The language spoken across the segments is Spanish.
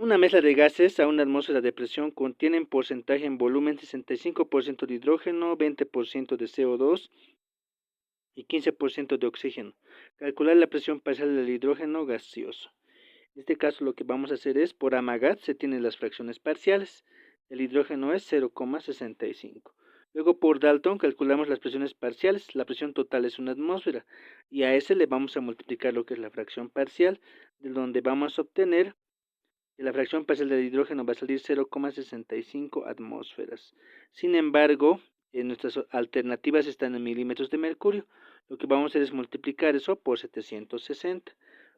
Una mezcla de gases a una atmósfera de presión contiene en porcentaje en volumen 65% de hidrógeno, 20% de CO2 y 15% de oxígeno. Calcular la presión parcial del hidrógeno gaseoso. En este caso lo que vamos a hacer es, por Amagat se tienen las fracciones parciales. El hidrógeno es 0,65. Luego por Dalton calculamos las presiones parciales. La presión total es una atmósfera. Y a ese le vamos a multiplicar lo que es la fracción parcial, de donde vamos a obtener que la fracción parcial del hidrógeno va a salir 0,65 atmósferas. Sin embargo, nuestras alternativas están en milímetros de mercurio. Lo que vamos a hacer es multiplicar eso por 760,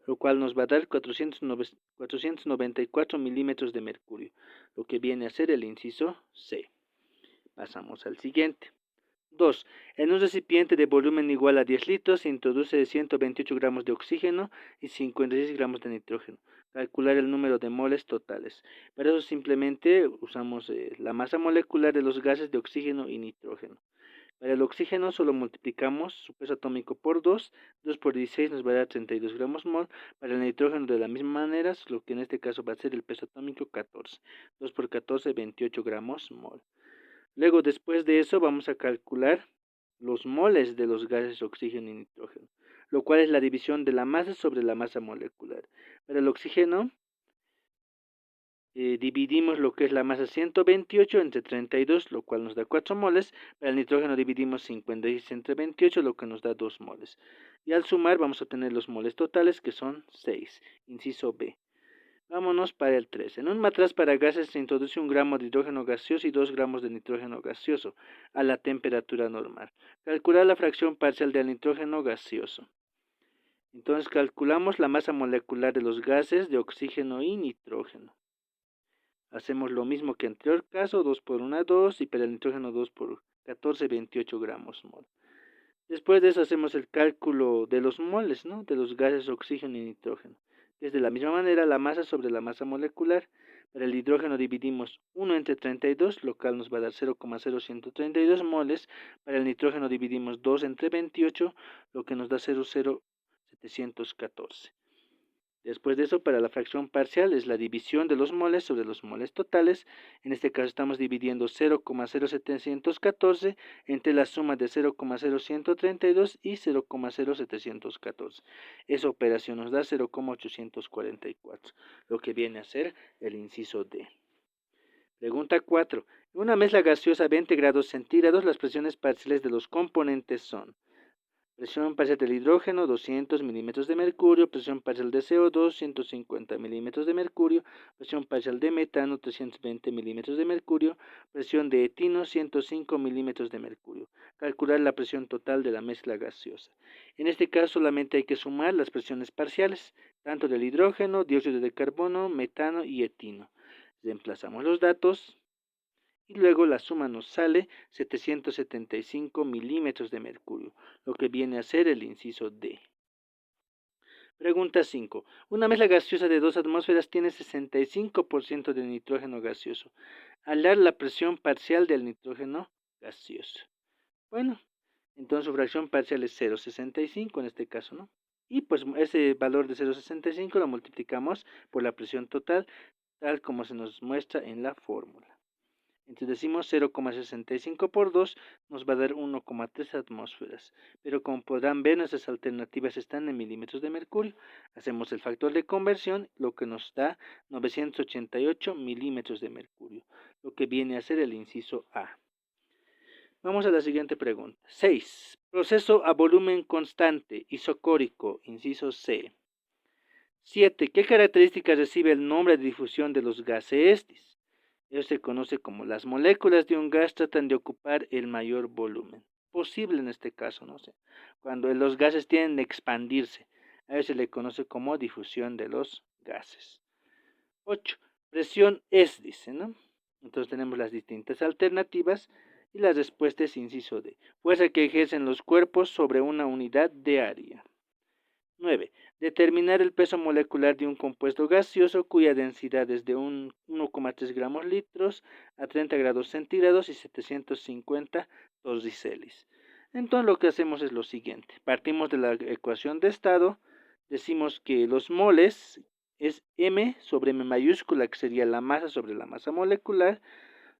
lo cual nos va a dar 494 milímetros de mercurio, lo que viene a ser el inciso C. Pasamos al siguiente. 2. En un recipiente de volumen igual a 10 litros se introduce 128 gramos de oxígeno y 56 gramos de nitrógeno. Calcular el número de moles totales. Para eso simplemente usamos la masa molecular de los gases de oxígeno y nitrógeno. Para el oxígeno solo multiplicamos su peso atómico por 2. 2 por 16 nos va a dar 32 gramos mol. Para el nitrógeno de la misma manera, lo que en este caso va a ser el peso atómico 14. 2 por 14, 28 gramos mol. Luego, después de eso, vamos a calcular los moles de los gases oxígeno y nitrógeno, lo cual es la división de la masa sobre la masa molecular. Para el oxígeno, dividimos lo que es la masa 128 entre 32, lo cual nos da 4 moles. Para el nitrógeno dividimos 56 entre 28, lo que nos da 2 moles. Y al sumar vamos a obtener los moles totales, que son 6, inciso B. Vámonos para el 3. En un matraz para gases se introduce 1 gramo de hidrógeno gaseoso y 2 gramos de nitrógeno gaseoso a la temperatura normal. Calcular la fracción parcial del nitrógeno gaseoso. Entonces calculamos la masa molecular de los gases de oxígeno y nitrógeno. Hacemos lo mismo que en el anterior caso, 2 por 1, 2, y para el nitrógeno 2 por 14, 28 gramos mol. Después de eso hacemos el cálculo de los moles, ¿no?, de los gases oxígeno y nitrógeno. Es de la misma manera la masa sobre la masa molecular. Para el hidrógeno dividimos 1 entre 32, lo cual nos va a dar 0,0132 moles. Para el nitrógeno dividimos 2 entre 28, lo que nos da 0,0714. Después de eso, para la fracción parcial es la división de los moles sobre los moles totales. En este caso estamos dividiendo 0,0714 entre la suma de 0,0132 y 0,0714. Esa operación nos da 0,844, lo que viene a ser el inciso D. Pregunta 4. En una mezcla gaseosa a 20 grados centígrados, las presiones parciales de los componentes son: presión parcial del hidrógeno, 200 milímetros de mercurio. Presión parcial de CO2, 150 milímetros de mercurio. Presión parcial de metano, 320 milímetros de mercurio. Presión de etino, 105 milímetros de mercurio. Calcular la presión total de la mezcla gaseosa. En este caso solamente hay que sumar las presiones parciales, tanto del hidrógeno, dióxido de carbono, metano y etino. Reemplazamos los datos y luego la suma nos sale 775 milímetros de mercurio, lo que viene a ser el inciso D. Pregunta 5. Una mezcla gaseosa de 2 atmósferas tiene 65% de nitrógeno gaseoso. Hallar la presión parcial del nitrógeno gaseoso. Bueno, entonces su fracción parcial es 0,65 en este caso, ¿no? Y pues ese valor de 0,65 lo multiplicamos por la presión total, tal como se nos muestra en la fórmula. Entonces decimos 0,65 por 2 nos va a dar 1,3 atmósferas. Pero como podrán ver, nuestras alternativas están en milímetros de mercurio. Hacemos el factor de conversión, lo que nos da 988 milímetros de mercurio, lo que viene a ser el inciso A. Vamos a la siguiente pregunta. 6. Proceso a volumen constante, isocórico, inciso C. 7. ¿Qué características recibe el nombre de difusión de los gases? Eso se conoce como las moléculas de un gas tratan de ocupar el mayor volumen posible en este caso, ¿no? O sea, cuando los gases tienden a expandirse, a eso se le conoce como difusión de los gases. 8. Presión es, dice, ¿no? Entonces tenemos las distintas alternativas y la respuesta es inciso D. Fuerza que ejercen los cuerpos sobre una unidad de área. 9. Determinar el peso molecular de un compuesto gaseoso cuya densidad es de 1,3 gramos litros a 30 grados centígrados y 750 torricelis. Entonces lo que hacemos es lo siguiente. Partimos de la ecuación de estado. Decimos que los moles es m sobre m mayúscula, que sería la masa sobre la masa molecular.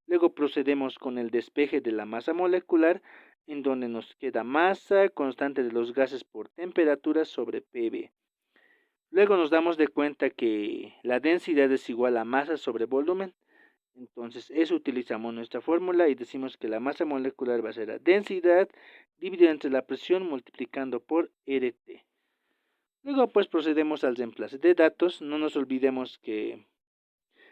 Luego procedemos con el despeje de la masa molecular, en donde nos queda masa constante de los gases por temperatura sobre PV. Luego nos damos de cuenta que la densidad es igual a masa sobre volumen. Entonces, eso utilizamos nuestra fórmula y decimos que la masa molecular va a ser la densidad dividida entre la presión multiplicando por RT. Luego, pues procedemos al reemplazo de datos. No nos olvidemos que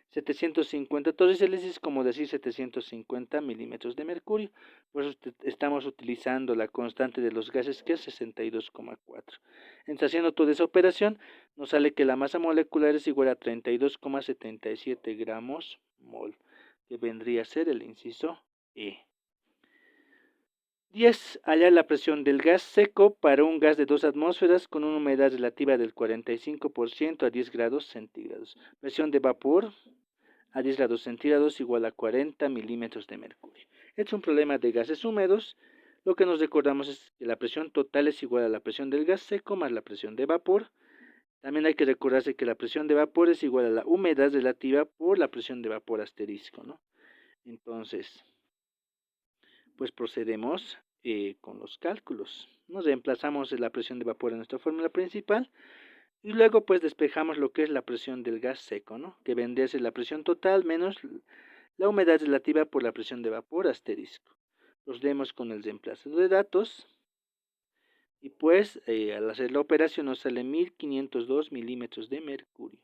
750 torriceles es como decir 750 milímetros de mercurio. Por eso estamos utilizando la constante de los gases, que es 62,4. Entonces, haciendo toda esa operación, nos sale que la masa molecular es igual a 32,77 gramos mol, que vendría a ser el inciso E. 10. Hallar la presión del gas seco para un gas de 2 atmósferas con una humedad relativa del 45% a 10 grados centígrados. Presión de vapor a 10 grados centígrados igual a 40 milímetros de mercurio. Este es un problema de gases húmedos. Lo que nos recordamos es que la presión total es igual a la presión del gas seco más la presión de vapor. También hay que recordarse que la presión de vapor es igual a la humedad relativa por la presión de vapor asterisco, ¿no? Entonces, pues procedemos con los cálculos. Nos reemplazamos la presión de vapor en nuestra fórmula principal y luego pues despejamos lo que es la presión del gas seco, ¿no? Que vendría a ser la presión total menos la humedad relativa por la presión de vapor asterisco. Procedemos con el reemplazo de datos y pues al hacer la operación nos sale 1502 milímetros de mercurio.